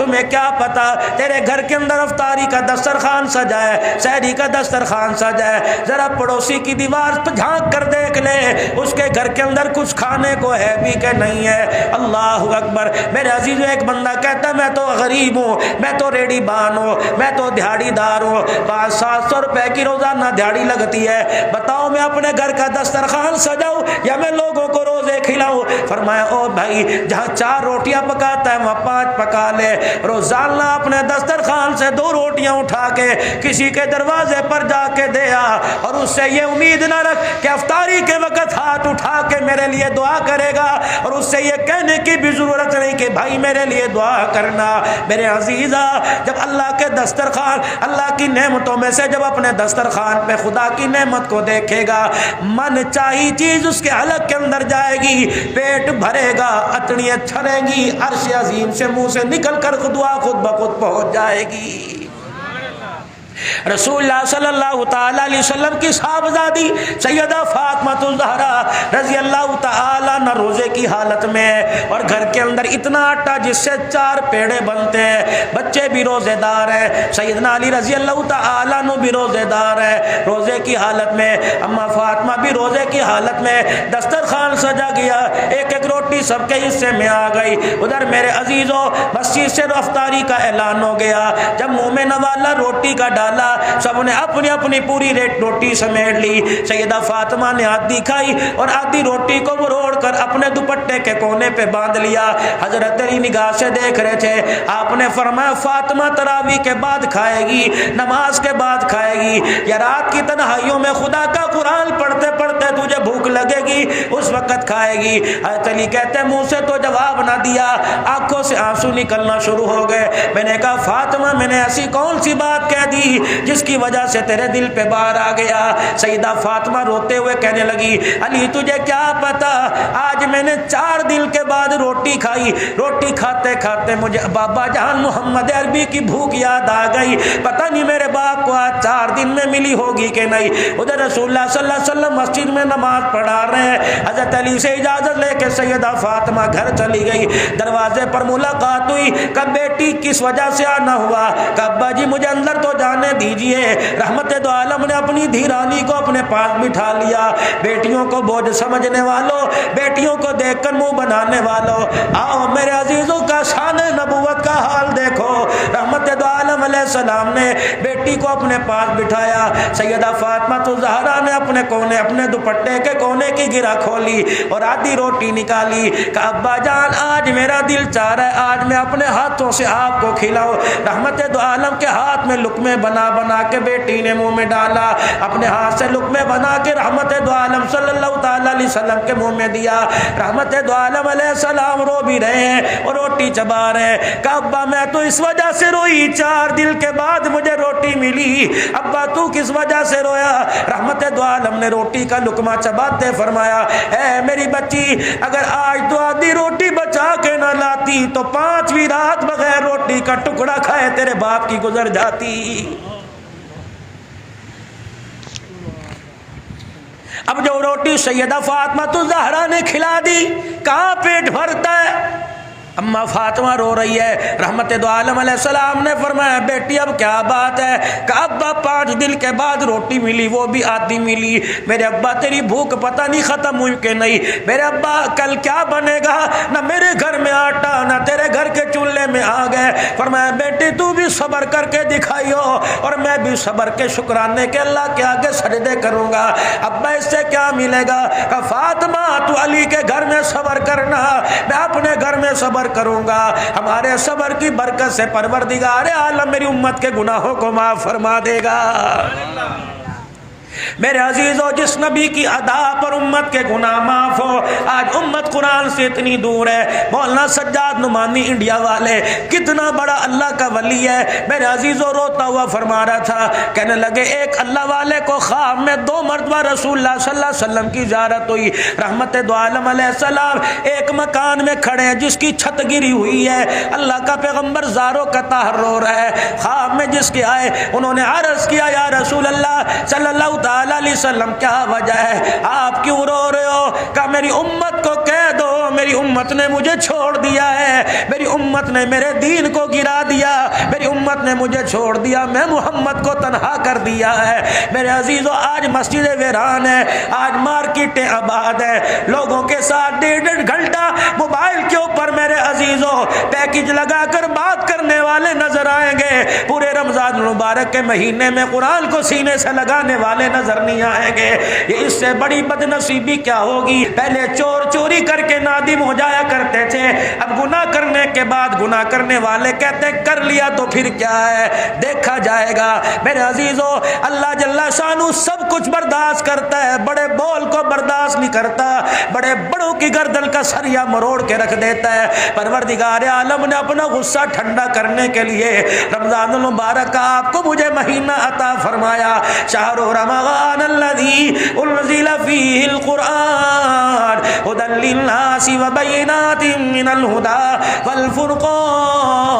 تمہیں کیا پتا تیرے گھر کے اندر افطاری کا دسترخوان سجا ہے, سحری کا دسترخوان سجا ہے, ذرا پڑوسی کی دیوار پہ جھانک کر دیکھ لے اس کے گھر کے اندر کچھ کھانے کو ہے بھی کہ نہیں ہے. اللہ اکبر. میرے عزیز ایک بندہ کہتا ہے میں تو غریب ہوں, میں تو ریڑی بان ہوں, میں تو دیہڑی دار ہوں, 500-700 روپے کی روزانہ دیہڑی لگتی ہے, بتاؤ میں اپنے گھر کا دسترخوان سجاؤں یا میں لوگوں کو روزے کھلاؤں؟ فرمایا او بھائی جہاں 4 روٹیاں پکاتا ہے وہاں 5 پکا لے. روزانہ اپنے دسترخوان سے 2 روٹیاں اٹھا کے کسی کے دروازے پر جا کے دے آ, اور اس سے یہ امید نہ رکھ کہ افطاری کے وقت ہاتھ اٹھا کے میرے لیے دعا کرے گا, اور اس سے یہ کہنے کی بھی ضرورت نہیں کہ بھائی میرے لیے دعا کرنا. میرے عزیزا جب اللہ کے دسترخوان, اللہ کی نعمتوں میں سے جب اپنے دسترخوان پہ خدا کی نعمت کو دیکھے گا, من چاہی چیز اس کے حلق کے اندر جائے گی, پیٹ بھرے گا, اٹڑیاں چھڑیں گی, عرش عظیم سے منہ سے نکل کر دعا خود بخود پہنچ جائے گی. رسول اللہ صلی اللہ تعالی علیہ وسلم کی صاحبزادی سیدہ فاطمہ الزہرا رضی اللہ تعالی عنہ روزے کی حالت میں, اور گھر کے اندر اتنا آٹا جس سے 4 پیڑے بنتے ہیں, بچے بھی روزے دار ہیں, سیدنا علی رضی اللہ تعالی عنہ بھی روزے دار ہیں, روزے کی حالت میں اما فاطمہ بھی روزے کی حالت میں, دسترخوان سجا گیا, ایک ایک روٹی سب کے حصے میں آ گئی. ادھر میرے عزیزوں مسجد سے افطاری کا اعلان ہو گیا, جب منہ میں نوالا روٹی کا ڈالا سب نے اپنی اپنی پوری روٹی سمیٹ لی. سیدہ فاطمہ نے آدھی کھائی اور آدھی روٹی کو مروڑ کر اپنے دوپٹے کے کونے پہ باندھ لیا. حضرت علی نگاہ سے دیکھ رہے تھے, آپ نے فرمایا فاطمہ تراویح کے بعد کھائے گی, نماز کے بعد کھائے گی, یا رات کی تنہائیوں میں خدا کا قرآن پڑھتے پڑھتے تجھے بھوک لگے گی اس وقت کھائے گی. حضرت علی کہتے ہیں منہ سے تو جواب نہ دیا, آنکھوں سے آنسو نکلنا شروع ہو گئے. میں نے کہا فاطمہ میں نے ایسی کون سی بات کہہ دی جس کی وجہ سے تیرے دل پہ بار آ گیا؟ سیدہ فاطمہ روتے ہوئے کہنے لگی علی تجھے کیا پتا, آج میں نے 4 دن کے بعد روٹی کھائی, روٹی کھاتے کھاتے مجھے بابا جان محمد عربی کی بھوک یاد آ گئی, پتہ نہیں میرے باپ کو آج 4 دن میں ملی ہوگی کہ نہیں. ادھر رسول اللہ صلی اللہ علیہ وسلم مسجد میں نماز پڑھا رہے ہیں, حضرت علی سے اجازت لے کے سیدہ فاطمہ گھر چلی گئی. دروازے پر ملاقات ہوئی, کب بیٹی کس وجہ سے آنا ہوا؟ کہا ابا جی مجھے اندر تو جانے دیجئے. رحمت دو عالم نے اپنی دھیرانی کو اپنے پاس بٹھا لیا. بیٹیوں کو بوجھ سمجھنے والوں, بیٹیوں کو دیکھ کر منہ بنانے والوں, آؤ میرے عزیزوں کا شان نبوت کا حال دیکھو. رحمت دو عالم علیہ السلام نے بیٹی کو اپنے پاس بٹھایا. سیدہ فاطمہ الزہرا نے اپنے کونے, اپنے دوپٹے کے کونے کی گرہ کھولی اور آدھی روٹی نکالی. کہا ابا جان آج میرا دل چاہ رہا ہے آج میں اپنے ہاتھوں سے آپ کو کھلاؤں. رحمت دو عالم کے ہاتھ میں لقمے بنا بنا کے بیٹی نے منہ میں ڈالا, اپنے ہاتھ سے لقمے بنا کے رحمت دو عالم صلی اللہ تعالی علیہ وسلم کے منہ میں دیا. رحمت دو عالم علیہ السلام رو بھی رہے ہیں اور روٹی چبا رہے ہیں. کہا ابا میں تو اس وجہ سے روئی 4 دن کے بعد مجھے روٹی ملی, ابا تو کس وجہ سے رویا؟ رحمت دو عالم نے روٹی کا لقمہ چباتے فرمایا اے میری بچی اگر آج تو آدھی روٹی بچا کے نہ لاتی تو 5ویں رات بغیر روٹی کا ٹکڑا کھائے تیرے باپ کی گزر جاتی. اب جو روٹی سیدہ فاطمہ الزہرا نے کھلا دی کہاں پیٹ بھرتا ہے؟ اما فاطمہ رو رہی ہے. رحمت دو عالم علیہ السلام نے فرمایا بیٹی اب کیا بات ہے؟ کہ ابا 5 دن کے بعد روٹی ملی, وہ بھی آدھی ملی. میرے ابا تیری بھوک پتہ نہیں ختم ہوئی کہ نہیں. میرے ابا کل کیا بنے گا؟ نہ میرے گھر میں آٹا نہ تیرے گھر کے چولہے میں آ گئے. فرمایا بیٹی تو بھی صبر کر کے دکھائیو اور میں بھی صبر کے شکرانے کے اللہ کے آگے سجدے کروں گا. ابا اس سے کیا ملے گا؟ کہ فاطمہ تو علی کے گھر میں صبر کرنا, میں اپنے گھر میں صبر کروں گا. ہمارے صبر کی برکت سے پروردگار عالم میری امت کے گناہوں کو معاف فرما دے گا. میرے عزیزو جس نبی کی ادا پر امت کے گناہ معاف ہو, آج امت قرآن سے اتنی دور ہے. مولانا سجاد نعمانی انڈیا والے کتنا بڑا اللہ کا ولی ہے. میرے عزیزو روتا ہوا فرما رہا تھا, کہنے لگے ایک اللہ والے کو خواب میں 2 مرتبہ رسول اللہ صلی اللہ علیہ وسلم کی زیارت ہوئی. رحمت دو عالم علیہ السلام ایک مکان میں کھڑے ہیں جس کی چھت گری ہوئی ہے, اللہ کا پیغمبر زاروں کا طاہر رو رہا ہے. خواب میں جس کے آئے انہوں نے عرض کیا یا رسول اللہ صلی اللہ تعالی علیہ وسلم کیا وجہ ہے, آپ کیوں رو رہے ہو؟ کہ میری امت کو کہہ دو میری امت نے مجھے چھوڑ دیا ہے، میری امت نے میرے دین کو گرا دیا، میری امت نے مجھے چھوڑ دیا، میں محمد کو تنہا کر دیا ہے۔ میرے عزیزو آج مسجد ویران ہے، آج مارکیٹیں آباد ہے، لوگوں کے ساتھ 1.5 گھنٹہ موبائل کے اوپر میرے عزیزو پیکج لگا کر بات کرنے والے نظر آئیں گے، پورے رمضان المبارک کے مہینے میں قرآن کو سینے سے لگانے والے نظر نہیں آئیں گے۔ یہ اس سے بڑی بد نصیبی کیا ہوگی؟ پہلے چور چوری کر کے نادم ہو جایا کرتے تھے، اب گناہ کرنے کے بعد گناہ کرنے والے کہتے کر لیا تو پھر کیا ہے، دیکھا جائے گا۔ میرے عزیزو اللہ جل شانہ سب کچھ برداشت کرتا ہے، بڑے بول کو برداشت نہیں کرتا، بڑے بڑوں کی گردن کا سریا مروڑ کے رکھ دیتا ہے۔ پروردگار عالم نے اپنا غصہ ٹھنڈا کرنے کے لیے رمضان المبارک کا آپ کو مجھے مہینہ عطا فرمایا۔ شہر رمضان الذی انزل فیہ القرآن ھدی للناس وبینات من الھدی والفرقان۔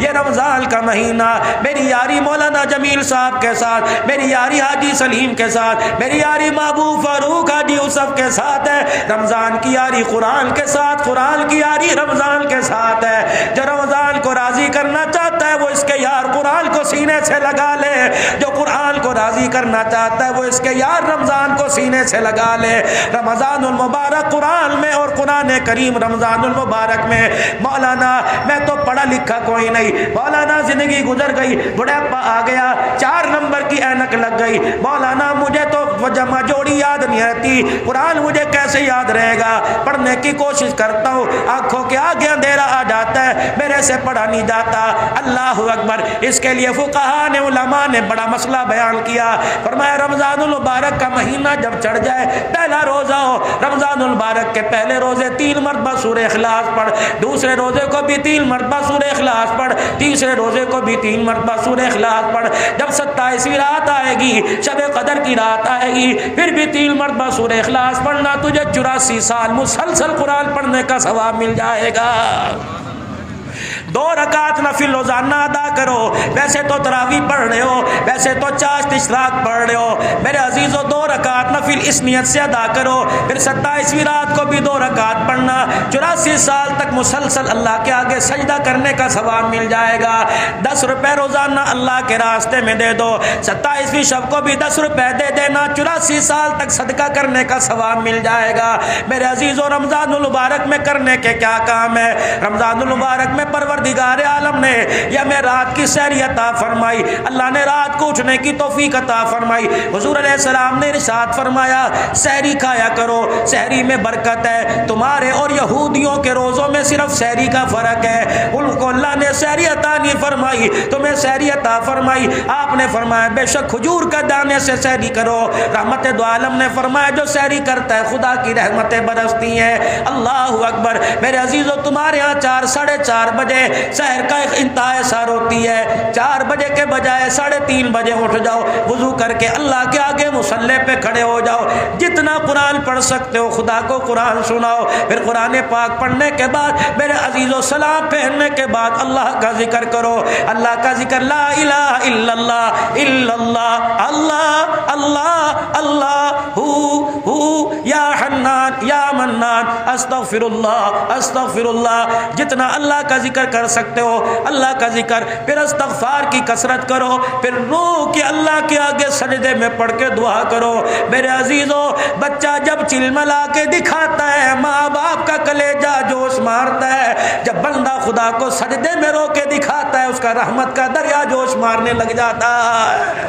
یہ رمضان کا مہینہ میری یاری مولانا جمیل صاحب کے ساتھ، میری یاری حاجی سلیم کے ساتھ، میری یاری محبوب فاروق حاجی یوسف کے ساتھ ہے۔ رمضان کی یاری قرآن کے ساتھ، قرآن کی یاری رمضان کے ساتھ ہے۔ جو رمضان کو راضی کرنا چاہتا ہے وہ اس کے یار قرآن کو سینے سے لگا لے، جو قرآن کو راضی کرنا چاہتا ہے وہ اس کے یار رمضان کو سینے سے لگا لے۔ رمضان المبارک قرآن میں اور قرآن کریم رمضان المبارک میں، مولانا میں تو پڑھا لکھا کوئی نہیں، مولانا زندگی گزر گئی، بڑھاپا آ گیا، 4 نمبر کی اینک لگ گئی، مولانا مجھے تو جمع جوڑی یاد نہیں رہتی، قرآن مجھے کیسے یاد رہے گا؟ پڑھنے کی کوشش کرتا ہوں، آنکھوں کے آگے اندھیرا آ جاتا ہے، میرے سے پڑھا نہیں جاتا۔ اللہ اکبر! اس کے لیے فقہاء نے، علماء نے بڑا مسئلہ بیان کیا، فرمایا رمضان المبارک کا مہینہ جب چڑھ جائے، پہلا روزہ ہو، رمضان المبارک کے پہلے روزے 3 مرتبہ سورہ اخلاص پڑھ، دوسرے روزے کو بھی 3 مرتبہ سورہ اخلاص پڑھ، تیسرے روزے کو بھی 3 مرتبہ سورہ اخلاص پڑھ۔ جب 27ویں رات آئے گی، شب قدر کی رات آئے گی، پھر بھی 3 مرتبہ سورہ اخلاص پڑھنا، تجھے 84 سال مسلسل قرآن پڑھنے کا ثواب مل جائے گا۔ 2 رکعت نفل روزانہ ادا کرو، ویسے تو تراویح پڑھ رہے ہو، ویسے تو چاشت اشراق پڑھ رہے ہو، میرے عزیزو 2 رکعت نفل اس نیت سے ادا کرو، پھر 27ویں رات کو بھی 2 رکعت پڑھنا، 84 سال تک مسلسل اللہ کے آگے سجدہ کرنے کا ثواب مل جائے گا۔ 10 روپے روزانہ اللہ کے راستے میں دے دو، 27ویں شب کو بھی 10 روپے دے دینا، 84 سال تک صدقہ کرنے کا ثواب مل جائے گا۔ میرے عزیزو رمضان المبارک میں کرنے کے کیا کام ہے؟ رمضان المبارک میں پروردگار عالم نے یا میں رات کی سحری عطا فرمائی، اللہ نے رات کو اٹھنے کی توفیق عطا فرمائی۔ حضور علیہ السلام نے ارشاد فرمایا سحری کھایا کرو، سحری میں برکت ہے، تمہارے اور یہودیوں کے روزوں میں صرف سحری کا فرق ہے، ان کو اللہ نے سحری عطا نہیں فرمائی، تمہیں سحری عطا فرمائی۔ آپ نے فرمایا بے شک کھجور کا دانے سے سحری کرو، رحمت دو عالم نے فرمایا جو سحری کرتا ہے خدا کی رحمتیں برستی ہیں۔ اللہ اکبر! میرے عزیزو تمہارے ہاں 4 ساڑھے 4 بجے سحر کا ایک انتہائی سار ہوتی ہے، 4 بجے کے بجائے 3:30 بجے اٹھ جاؤ، وضو کر کے اللہ کے آگے مصلی پہ کھڑے ہو جاؤ، جتنا قرآن پڑھ سکتے ہو خدا کو قرآن سناؤ، پھر قرآن پاک پڑھنے کے بعد میرے عزیزو سلام پھیرنے کے بعد اللہ کا ذکر کرو، اللہ کا ذکر، لا الہ الا اللہ الا اللہ، اللہ اللہ اللہ، ہو یا حنان یا منان، استغفر اللہ، جتنا اللہ کا ذکر کر سکتے ہو اللہ کا ذکر، پھر استغفار کی کثرت کرو، پھر رو کے اللہ کے آگے سجدے میں پڑھ کے دعا کرو۔ میرے عزیزو بچہ جب چلملا کے دکھاتا ہے ماں باپ کا کلیجہ جوش مارتا ہے، جب بندہ خدا کو سجدے میں رو کے دکھاتا ہے اس کا رحمت کا دریا جوش مارنے لگ جاتا ہے۔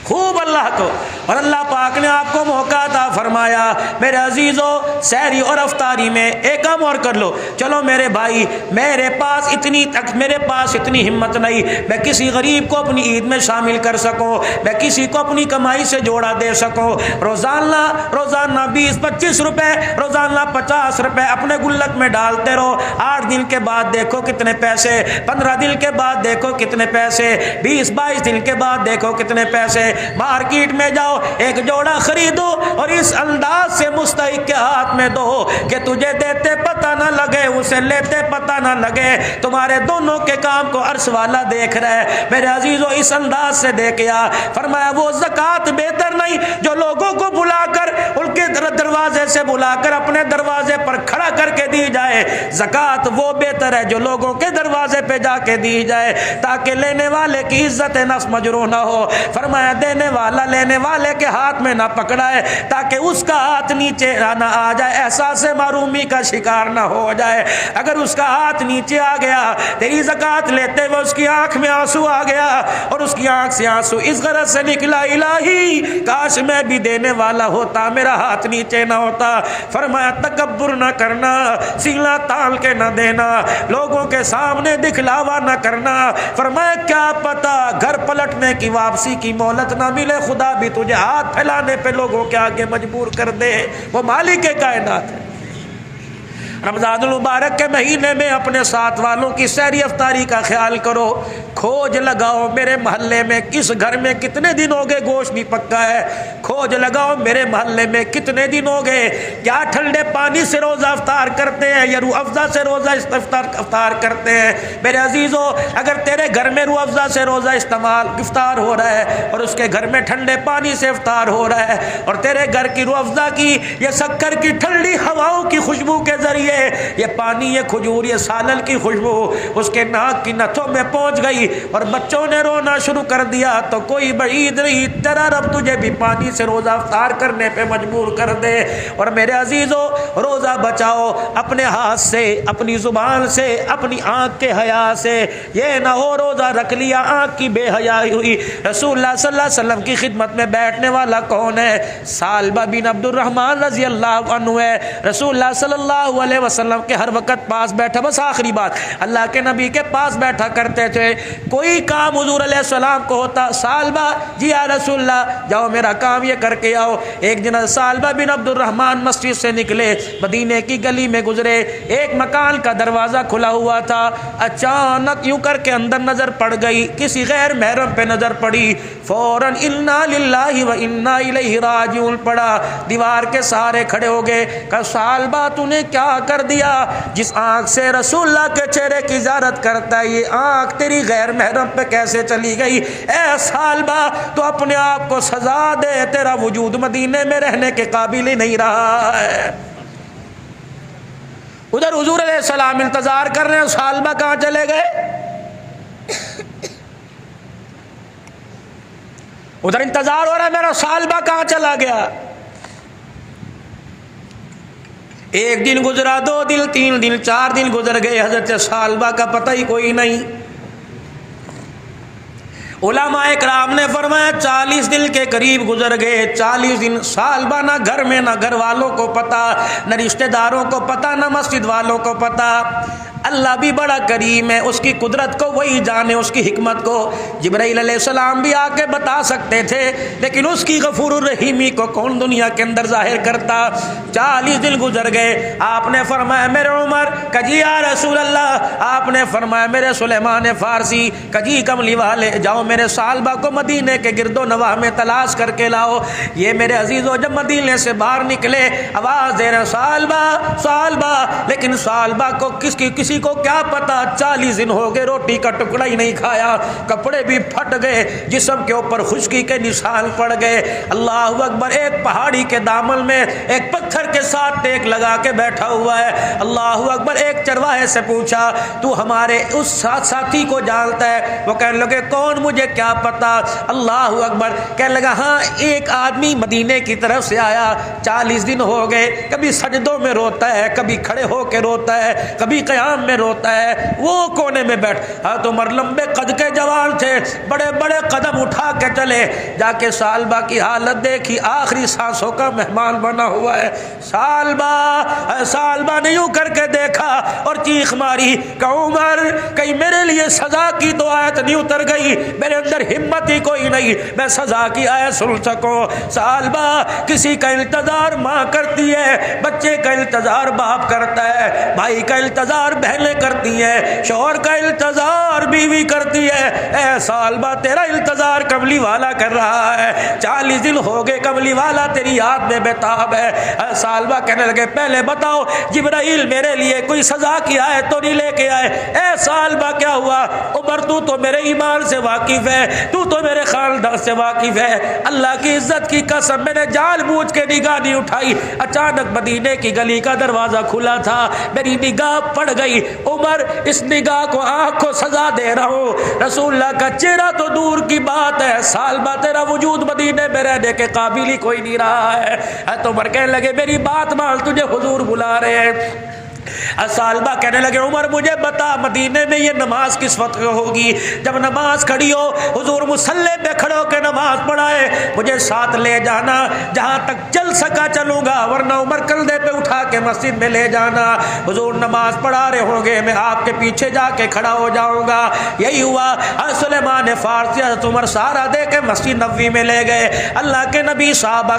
خوب اللہ کو، اور اللہ پاک نے آپ کو موقع عطا فرمایا۔ میرے عزیزو سحری اور افطاری میں ایک کام اور کر لو، چلو میرے بھائی میرے پاس اتنی ہمت نہیں میں کسی غریب کو اپنی عید میں شامل کر سکوں، میں کسی کو اپنی کمائی سے جوڑا دے سکوں، روزانہ 20-25 روپے، روزانہ 50 روپے اپنے گلک میں ڈالتے رہو، 8 دن کے بعد دیکھو کتنے پیسے، 15 دن کے بعد دیکھو کتنے پیسے، 20-22 دن کے بعد دیکھو کتنے پیسے، مارکیٹ میں جاؤ ایک جوڑا خریدو اور اس انداز سے مستحق کے ہاتھ میں دو کہ تجھے دیتے پتہ نہ لگے اسے لیتے پتہ نہ لگے، تمہارے دونوں کے کام کو عرش والا دیکھ رہا ہے۔ میرے عزیزو اس انداز سے دیکھیا، فرمایا وہ زکوٰۃ بہتر نہیں جو لوگوں کو بلا کر ان کے دروازے سے بلا کر اپنے دروازے پر کھڑا کر کے دی جائے، زکوٰۃ وہ بہتر ہے جو لوگوں کے دروازے پہ جا کے دی جائے تاکہ لینے والے کی عزت نفس مجروح نہ ہو۔ فرمایا دینے والا لینے والے کے ہاتھ میں نہ پکڑائے تاکہ اس کا ہاتھ نیچے نہ آ جائے، احساس محرومی کا شکار نہ ہو جائے۔ اگر اس کا ہاتھ نیچے آ گیا، تیری زکوٰۃ لیتے ہوئے اس کی آنکھ میں آنسو آ گیا اور اس کی آنکھ سے آنسو اس غرض سے نکلا الہی کاش میں بھی دینے والا ہوتا، میرا ہاتھ نیچے نہ ہوتا۔ فرمایا تکبر نہ کرنا، سینہ تال کے نہ دینا، لوگوں کے سامنے دکھلاوا نہ کرنا۔ فرمایا کیا پتا گھر پلٹنے کی واپسی کی مہلت نہ ملے، خدا بھی تجھے ہاتھ پھیلانے پہ لوگوں کے آگے مجبور کر دے، وہ مالک کائنات ہے۔ رمضان المبارک کے مہینے میں اپنے ساتھ والوں کی سحری افطاری کا خیال کرو، کھوج لگاؤ میرے محلے میں کس گھر میں کتنے دن ہو گئے گوشت نہیں پکا ہے، کھوج لگاؤ میرے محلے میں کتنے دن ہو گئے، کیا ٹھنڈے پانی سے روزہ افطار کرتے ہیں یا روح افزا سے روزہ افطار کرتے ہیں۔ میرے عزیزو اگر تیرے گھر میں روح افزا سے روزہ افطار ہو رہا ہے اور اس کے گھر میں ٹھنڈے پانی سے افطار ہو رہا ہے اور تیرے گھر کی روح افزا کی یہ شکر کی ٹھنڈی ہواؤں کی خوشبو کے ذریعے یہ پانی یہ کھجور یہ سالن کی خوشبو اس کے ناک کی نتھوں میں پہنچ گئی اور بچوں نے رونا شروع کر دیا تو کوئی بعید نہیں تیرا رب تجھے بھی پانی سے روزہ افطار کرنے پہ مجبور کر دے۔ اور میرے عزیزو روزہ بچاؤ اپنے ہاتھ سے، اپنی زبان سے، اپنی آنکھ کے حیا سے، یہ نہ ہو روزہ رکھ لیا آنکھ کی بے حیائی ہوئی۔ رسول اللہ صلی اللہ علیہ وسلم کی خدمت میں بیٹھنے والا کون ہے؟ سالبہ بن عبد الرحمن رضی اللہ عنہ ہے۔ رسول اللہ صلی اللہ علیہ وسلم کے ہر وقت پاس بیٹھا، بس آخری بات اللہ کے نبی کے پاس بیٹھا کرتے تھے، کوئی کام حضور علیہ السلام کو ہوتا، سالبہ جی یا رسول اللہ جاؤ میرا کام یہ کر کے آؤ۔ ایک دن سالبہ بن عبد الرحمن مسجد سے نکلے، مدینے کی گلی میں گزرے، ایک مکان کا دروازہ کھلا ہوا تھا، اچانک یوں کر کے اندر نظر پڑ گئی، کسی غیر محرم پہ نظر پڑی، فوراً انا للہ و انا الیہ راجعون پڑا، دیوار کے سہارے کھڑے ہو گئے، کہ سالبہ تو نے کیا کر دیا؟ جس آنکھ سے رسول اللہ کے چہرے کی زیارت کرتا ہے یہ آنکھ تیری غیر محرم پہ کیسے چلی گئی؟ اے سالبہ تو اپنے آپ کو سزا دے، تیرا وجود مدینے میں رہنے کے قابل ہی نہیں رہا ہے۔ ادھر حضور علیہ السلام انتظار کر رہے ہیں، سالبہ کہاں چلے گئے؟ ادھر انتظار ہو رہا ہے میرا سالبہ کہاں چلا گیا؟ ایک دن گزرا، 2 دن، 3 دن، 4 دن گزر گئے، حضرت سالبہ کا پتہ ہی کوئی نہیں۔ علماء اکرام نے فرمایا 40 دن کے قریب گزر گئے، 40 دن سالبہ نہ گھر میں، نہ گھر والوں کو پتہ، نہ رشتہ داروں کو پتہ، نہ مسجد والوں کو پتہ۔ اللہ بھی بڑا کریم ہے، اس کی قدرت کو وہی جانے، اس کی حکمت کو جبرائیل علیہ السلام بھی آ کے بتا سکتے تھے، لیکن اس کی غفور الرحیمی کو کون دنیا کے اندر ظاہر کرتا۔ 40 دن گزر گئے، آپ نے فرمایا میرے عمر، کجی یا رسول اللہ، آپ نے فرمایا میرے سلیمان فارسی، کجی کملی والے جاؤ میرے سالبہ کو مدینے کے گرد و نواح میں تلاش کر کے لاؤ۔ یہ میرے عزیزو جب مدینے سے باہر نکلے آواز دے رہے سالبہ سالبہ، لیکن سالبہ کو کسی کو کیا پتا 40 دن ہو گئے روٹی کا ٹکڑا ہی نہیں کھایا، کپڑے بھی پھٹ گئے، جسم کے اوپر خشکی کے نشان پڑ گئے۔ اللہ اکبر، ایک پہاڑی کے دامن میں ایک پتھر کے ساتھ ٹیک لگا کے بیٹھا ہوا ہے۔ اللہ اکبر، ایک چرواہے سے پوچھا تو ہمارے اس ساتھی کو جانتا ہے؟ وہ کہنے لگے کون، مجھے کیا پتا۔ اللہ اکبر، کہنے لگا ہاں ایک آدمی مدینے کی طرف سے آیا، 40 دن ہو گئے، کبھی سجدوں میں روتا ہے، کبھی کھڑے ہو کے روتا ہے، کبھی قیام میں روتا ہے۔ وہ کونے میں بیٹھ، حضرت عمر لمبے قد کے جوان تھے، بڑے بڑے قدم اٹھا کے چلے، جا کے سالبہ کی حالت دیکھی، آخری سانسوں کا مہمان بنا ہوا ہے۔ سالبہ نے یوں کر کے دیکھا اور چیخ ماری، کہ عمر کہیں میرے لیے سزا کی تو آیت نہیں اتر گئی، میرے اندر ہمت ہی کوئی نہیں میں سزا کی آیت سن سکوں۔ سالبہ کسی کا انتظار ماں کرتی ہے، بچے کا انتظار باپ کرتا ہے، بھائی کا انتظار بہنیں کرتی ہیں، شوہر کا انتظار بیوی کرتی ہے۔ اے سالبہ تیرا انتظار کملی والا کر رہا ہے، 40 دن ہو گئے کملی والا تیری یاد میں بےتاب ہے۔ اے سالبہ کہنے لگے پہلے بتاؤ جبرائیل میرے لیے کوئی سزا کی آیت تو نہیں لے کے آئے؟ اے سالبہ کیا ہوا؟ عمر تو میرے ایمان سے واقف ہے، تو میرے خاندان سے واقف ہے، اللہ کی عزت کی قسم میں نے جان بوجھ کے نگاہ نہیں اٹھائی، اچانک مدینے کی گلی کا دروازہ کھلا تھا، میری نگاہ پڑ گئی۔ عمر اس نگاہ کو آنکھ کو سزا دے رہا ہوں، رسول اللہ کا چہرہ تو دور کی بات ہے، سالبہ تیرا وجود مدینے میں رہنے کے قابل ہی کوئی نہیں رہا ہے۔ تو عمر کہنے لگے میری بات مان، تجھے حضور بلا رہے ہیں۔ سالبہ کہنے لگے عمر مجھے بتا مدینے میں یہ نماز کس وقت ہوگی؟ جب نماز کھڑی ہو حضور مصلی پہ کھڑے ہو کے نماز پڑھائے، مجھے ساتھ لے جانا، جہاں تک چل سکا چلوں گا، ورنہ عمر کندھے پہ اٹھا کے مسجد میں لے جانا، حضور نماز پڑھا رہے ہوں گے میں آپ کے پیچھے جا کے کھڑا ہو جاؤں گا۔ یہی ہوا، سلیمان فارسی حضرت عمر سارا دے کے مسجد نبوی میں لے گئے۔ اللہ کے نبی صحابہ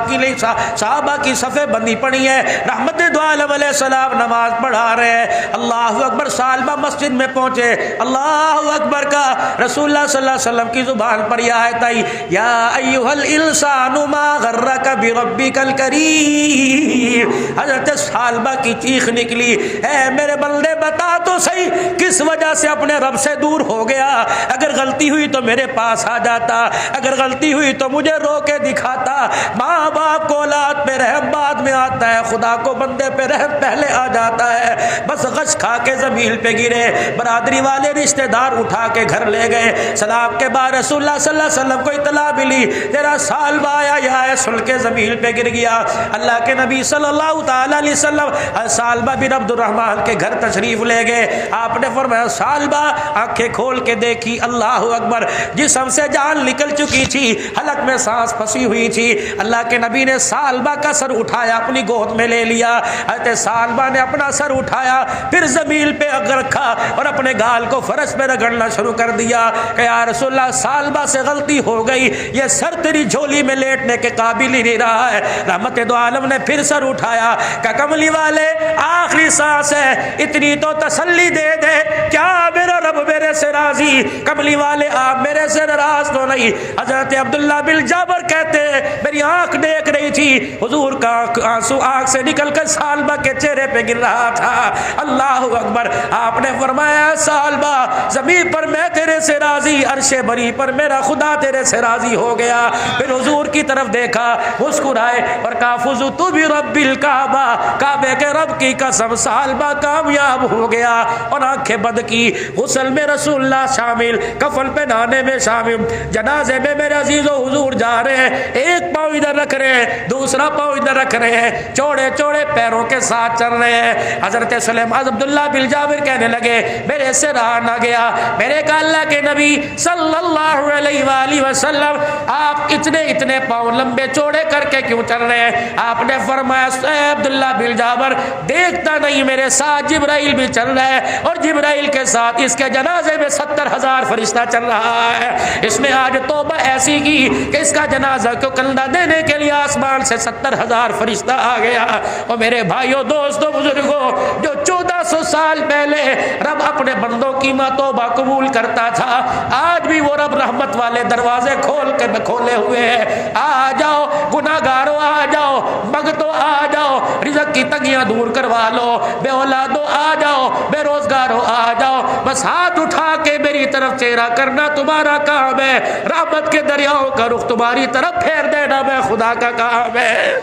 کی صفیں بندی پڑی ہے، رحمت دو عالم علیہ السلام نماز پڑھا رہے ہیں۔ اللہ اکبر، سالبہ مسجد میں پہنچے، اللہ اکبر کا رسول اللہ صلی اللہ علیہ وسلم کی زبان پر یہ آیت آئی، یا ایھا الانسان ما غرک بربک الکریم۔ حضرت سالبہ کی چیخ نکلی، اے میرے بندے بتا تو صحیح کس وجہ سے اپنے رب سے دور ہو گیا؟ اگر غلطی ہوئی تو میرے پاس آ جاتا، اگر غلطی ہوئی تو مجھے رو کے دکھاتا۔ ماں باپ کو اولاد پہ رحم بعد میں آتا ہے، خدا کو بندے پہ رحم پہلے آ جاتا ہے۔ بس غش کھا کے زمین پہ گرے، برادری والے رشتہ دار اٹھا کے گھر لے گئے۔ سلام کے بعد رسول اللہ صلی اللہ علیہ وسلم کو اطلاع ملی تیرا سالبہ آیا، یہ سن کے زمین پہ گر گیا۔ اللہ کے نبی صلی اللہ تعالی علیہ وسلم سالبہ بن عبد الرحمن کے گھر تشریف لے گئے۔ آپ نے فرمایا سالبہ آنکھیں کھول کے دیکھی، اللہ اکبر، جسم سے جان نکل چکی تھی، حلق میں سانس پھنسی ہوئی تھی۔ اللہ کے نبی نے سالبہ کا سر اٹھایا، اپنی گود میں لے لیا۔ حضرت سالبہ نے اپنا سر اٹھایا، پھر زمین پہ رکھا اور اپنے گال کو فرش پہ رگڑنا شروع کر دیا کہ یا رسول اللہ سالبہ سے غلطی ہو گئی، یہ سر تیری جھولی میں لیٹنے کے قابل ہی نہیں رہا ہے۔ رحمت دو عالم نے پھر سر اٹھایا کہ کملی والے آخری سانس ہے، اتنی تو تسلی دے دے، کیا میرا رب میرے سے راضی؟ کملی والے آپ میرے سے ناراض تو نہیں؟ حضرت عبداللہ بن جابر کہتے ہیں میری آنکھ دیکھ رہی تھی، حضور کا آنسو آنکھ سے نکل کر سالبہ کے چہرے پہ گر رہا تھا۔ اللہ اکبر، آپ نے فرمایا سالبہ زمین پر میں تیرے سے راضی، عرش بری پر میرا خدا تیرے سے راضی ہو گیا۔ پھر حضور کی طرف دیکھا، مسکرائے اور کہا فزت برب الکعبہ، کعبے کے رب کی قسم سالبہ کامیاب ہو گیا۔ اور آنکھیں بند کی، غسل میں رسول اللہ شامل، کفن پہنانے میں شامل، جنازے میں میرے عزیز و حضور جا رہے ہیں، ایک پاؤں ادھر رکھ رہے ہیں، دوسرا پاؤں ادھر رکھ رہے ہیں، چوڑے چوڑے پیروں کے ساتھ چل رہے ہیں۔ حضرت سلیمان عبداللہ بن جابر کہنے لگے میرے سے رہا نہ گیا، میرے کہا اللہ کے نبی صلی اللہ علیہ وآلہ وسلم آپ اتنے پاؤں لمبے چوڑے کر کے کیوں چل رہے ہیں؟ آپ نے فرمایا اے عبداللہ بن جابر دیکھتا نہیں میرے ساتھ جبرائیل بھی چل رہا ہے، اور جبرائیل کے ساتھ اس کے جنازے میں 70,000 فرشتہ چل رہا ہے۔ اس نے آج توبہ ایسی کی کہ اس کا جنازہ کو کندھا دینے کے لیے آسمان سے 70,000 فرشتہ آ گیا۔ اور میرے بھائیوں دوستوں بزرگوں، جو 1400 سال پہلے رب اپنے بندوں کی توبہ قبول کرتا تھا، آج بھی وہ رب رحمت والے دروازے کھولے ہوئے ہیں۔ آ جاؤ گناہگاروں، آ جاؤ مگتو، آ جاؤ رزق کی تنگیاں دور کروا لو، بے اولادوں آ جاؤ، بے روزگاروں آ جاؤ، بس ہاتھ اٹھا کے میری طرف چہرہ کرنا تمہارا کام ہے، رحمت کے دریاؤں کا رخ تمہاری طرف پھیر دینا میں خدا کا کام ہے۔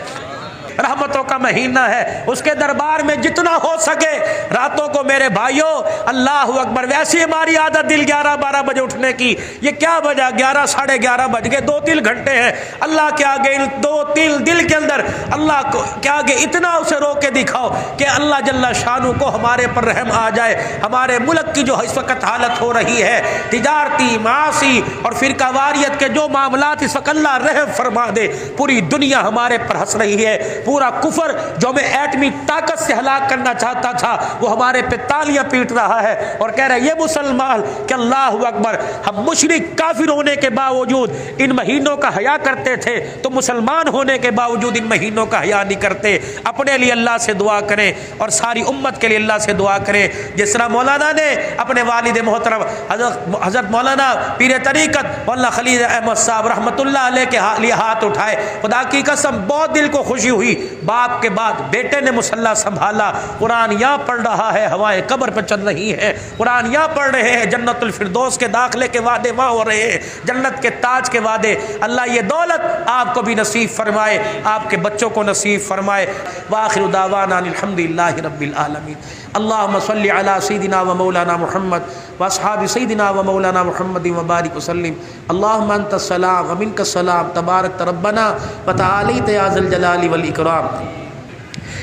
رحمتوں کا مہینہ ہے، اس کے دربار میں جتنا ہو سکے راتوں کو میرے بھائیوں اللہ اکبر، ویسی ہماری عادت دل 11-12 بجے اٹھنے کی، یہ کیا بجا 11 ساڑھے 11 بج گئے، 2-3 گھنٹے ہیں اللہ کے آگے، 2-3 دل کے اندر اللہ کے آگے اتنا اسے رو کے دکھاؤ کہ اللہ جل شانہ کو ہمارے پر رحم آ جائے۔ ہمارے ملک کی جو اس وقت حالت ہو رہی ہے، تجارتی معاشی اور فرقہ واریت کے جو معاملات، اس وقت اللہ رحم فرما دے، پوری دنیا ہمارے پر ہنس رہی ہے، پورا کفر جو ہمیں ایٹمی طاقت سے ہلاک کرنا چاہتا تھا وہ ہمارے پہ تالیاں پیٹ رہا ہے اور کہہ رہا ہے یہ مسلمان کہ اللہ اکبر، ہم مشرک کافر ہونے کے باوجود ان مہینوں کا حیا کرتے تھے تو مسلمان ہونے کے باوجود ان مہینوں کا حیا نہیں کرتے۔ اپنے لیے اللہ سے دعا کریں اور ساری امت کے لیے اللہ سے دعا کریں، جس طرح مولانا نے اپنے والد محترم حضرت مولانا پیر طریقت مولانا خلیل احمد صاحب رحمۃ اللہ علیہ کے لیے ہاتھ اٹھائے۔ خدا کی قسم بہت دل کو خوشی ہوئی، باپ کے بعد بیٹے نے مصلی سنبھالا، قرآن یہاں پڑھ رہا ہے، ہوائیں قبر پہ چل رہی ہیں، قرآن یہاں پڑھ رہے ہیں، جنت الفردوس کے داخلے کے وعدے وہاں ہو رہے ہیں، جنت کے تاج کے وعدے۔ اللہ یہ دولت آپ کو بھی نصیب فرمائے، آپ کے بچوں کو نصیب فرمائے۔ وآخر دعوانا الحمدللہ رب العالمین۔ اللہم صلی علی سیدنا و مولانا محمد واصحاب سیدنا و مولانا محمد وبارک وسلم۔ اللہم انت السلام و منک السلام، تبارک ربنا و تعالیت یا ذی الجلال والاکرام۔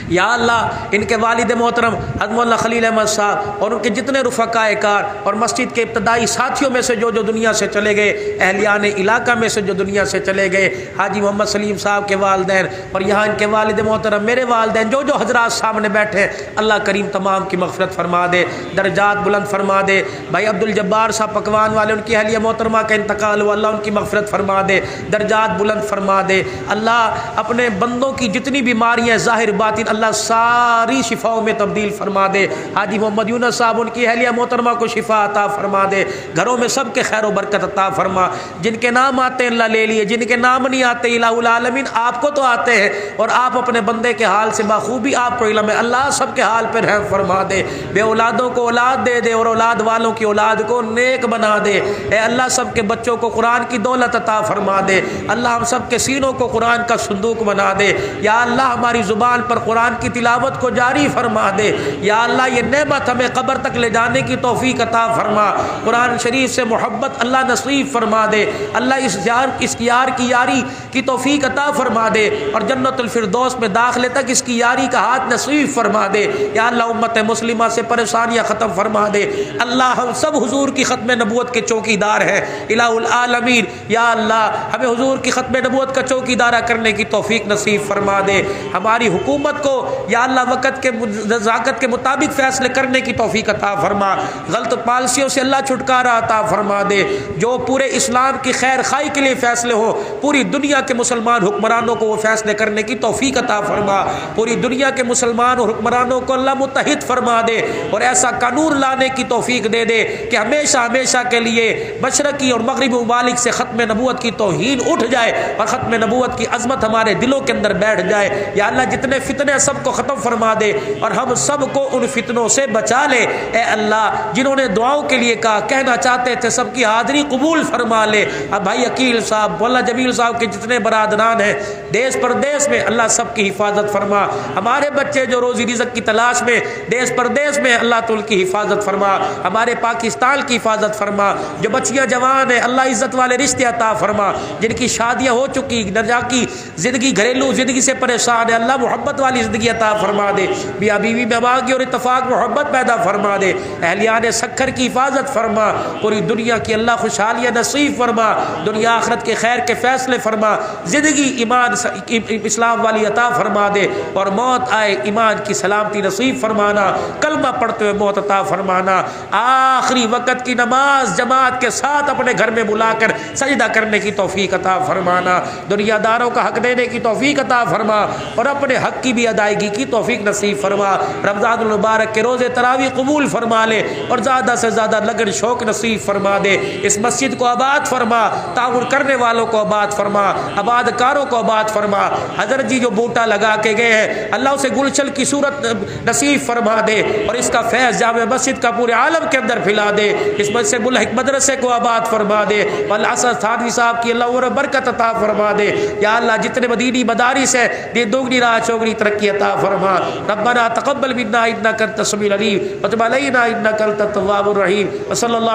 یا اللہ ان کے والد محترم حضرت مولانا خلیل احمد صاحب اور ان کے جتنے رفقائے کار اور مسجد کے ابتدائی ساتھیوں میں سے جو دنیا سے چلے گئے، اہلیان علاقہ میں سے جو دنیا سے چلے گئے، حاجی محمد سلیم صاحب کے والدین اور یہاں ان کے والد محترم میرے والدین، جو حضرات سامنے بیٹھے، اللہ کریم تمام کی مغفرت فرما دے، درجات بلند فرما دے۔ بھائی عبدالجبار صاحب پکوان والے، ان کی اہلیہ محترمہ کا انتقال ہوا، اللہ ان کی مغفرت فرما دے، درجات بلند فرما دے۔ اللہ اپنے بندوں کی جتنی بیماریاں ظاہر باطن اللہ ساری شفاؤں میں تبدیل فرما دے۔ حاجی محمد یونس صاحب ان کی اہلیہ محترمہ کو شفا عطا فرما دے، گھروں میں سب کے خیر و برکت عطا فرما۔ جن کے نام آتے ہیں اللہ لے لیے، جن کے نام نہیں آتے الہ العالمین آپ کو تو آتے ہیں اور آپ اپنے بندے کے حال سے بخوبی آپ کو علم ہے، اللہ سب کے حال پر رحم فرما دے، بے اولادوں کو اولاد دے دے اور اولاد والوں کی اولاد کو نیک بنا دے۔ اے اللہ سب کے بچوں کو قرآن کی دولت عطا فرما دے، اللہ ہم سب کے سینوں کو قرآن کا صندوق بنا دے۔ یا اللہ ہماری زبان پر قرآن کی تلاوت کو جاری فرما دے۔ یا اللہ یہ نعمت ہمیں قبر تک لے جانے کی توفیق عطا فرما، قرآن شریف سے محبت اللہ نصیب فرما دے، اللہ اس یار کی یاری کی توفیق عطا فرما دے اور جنت الفردوس میں داخلے تک اس کی یاری کا ہاتھ نصیب فرما دے۔ یا اللہ امت مسلمہ سے پریشانیاں ختم فرما دے۔ اللہ ہم سب حضور کی ختم نبوت کے چوکی دار ہیں الہ العالمین۔ یا اللہ ہمیں حضور کی ختم نبوت کا چوکی دارہ کرنے کی توفیق نصیب فرما دے، ہماری حکومت کو یا اللہ وقت کے نزاکت کے مطابق فیصلے کرنے کی توفیق عطا فرما، غلط پالیسیوں سے اللہ چھٹکارا عطا فرما دے، جو پورے اسلام کی خیر خائی کے لیے فیصلے ہو، پوری دنیا کے مسلمان حکمرانوں کو وہ فیصلے کرنے کی توفیق عطا فرما، پوری دنیا کے مسلمان اور حکمرانوں کو اللہ متحد فرما دے اور ایسا قانون لانے کی توفیق دے دے کہ ہمیشہ ہمیشہ کے لیے مشرقی اور مغربی ممالک سے ختم نبوت کی توہین اٹھ جائے اور ختم نبوت کی عظمت ہمارے دلوں کے اندر بیٹھ جائے۔ یا اللہ جتنے فتنے سب کو ختم فرما دے اور ہم سب کو ان فتنوں سے بچا لے۔ اے اللہ جنہوں نے دعاؤں کے لیے کہا کہنا چاہتے تھے سب کی حاضری قبول فرما لے۔ اب بھائی عقیل صاحب مولانا جمیل صاحب کے جتنے برادران ہیں دیس پردیس میں اللہ سب کی حفاظت فرما، ہمارے بچے جو روزی رزق کی تلاش میں دیس پردیس میں اللہ تو ان کی حفاظت فرما، ہمارے پاکستان کی حفاظت فرما، جو بچیاں جوان ہیں اللہ عزت والے رشتے عطا فرما، جن کی شادیاں ہو چکی نجا کی زندگی گھریلو زندگی سے پریشان ہے اللہ محبت والی زندگی عطا فرما دے، بیاہ بیوی میں باغی اور اتفاق محبت پیدا فرما دے، اہلیان سکھر کی حفاظت فرما، پوری دنیا کی اللہ خوشحالیاں نصیب فرما، دنیا آخرت کے خیر کے فیصلے فرما، زندگی ایمان اسلام والی عطا فرما دے اور موت آئے ایمان کی سلامتی نصیب فرمانا، کلمہ پڑھتے ہوئے موت عطا فرمانا، آخری وقت کی نماز جماعت کے ساتھ اپنے گھر میں بلا کر سجدہ کرنے کی توفیق عطا فرمانا، دنیا داروں کا حق دینے کی توفیق عطا فرما اور اپنے حق کی بھی ادائیگی کی توفیق نصیب فرما، رمضان المبارک کے روزے تراویح قبول فرما لے اور زیادہ سے زیادہ لگن شوق نصیب فرما دے، اس مسجد کو آباد فرما، تعاون کرنے والوں کو آباد فرما، آباد کاروں کو آباد فرما، حضرت جی جو بوٹا لگا کے گئے ہیں اللہ اسے گلشن کی صورت نصیب فرما دے اور اس کا فیض جامع مسجد کا پورے عالم کے اندر پھیلا دے، اس مسجد ملحق مدرسے کو آباد فرما دے، والاسد تھانوی صاحب کی اللہ برکت عطا فرما دے۔ یا اللہ جتنے مدینی مدارس ہیں دین دوگنی راہ چوگنی ترقی عطا فرما، ربنا تقبل منا انک انت السمیع العلیم وتب علینا انک انت التواب الرحیم، وصلی اللہ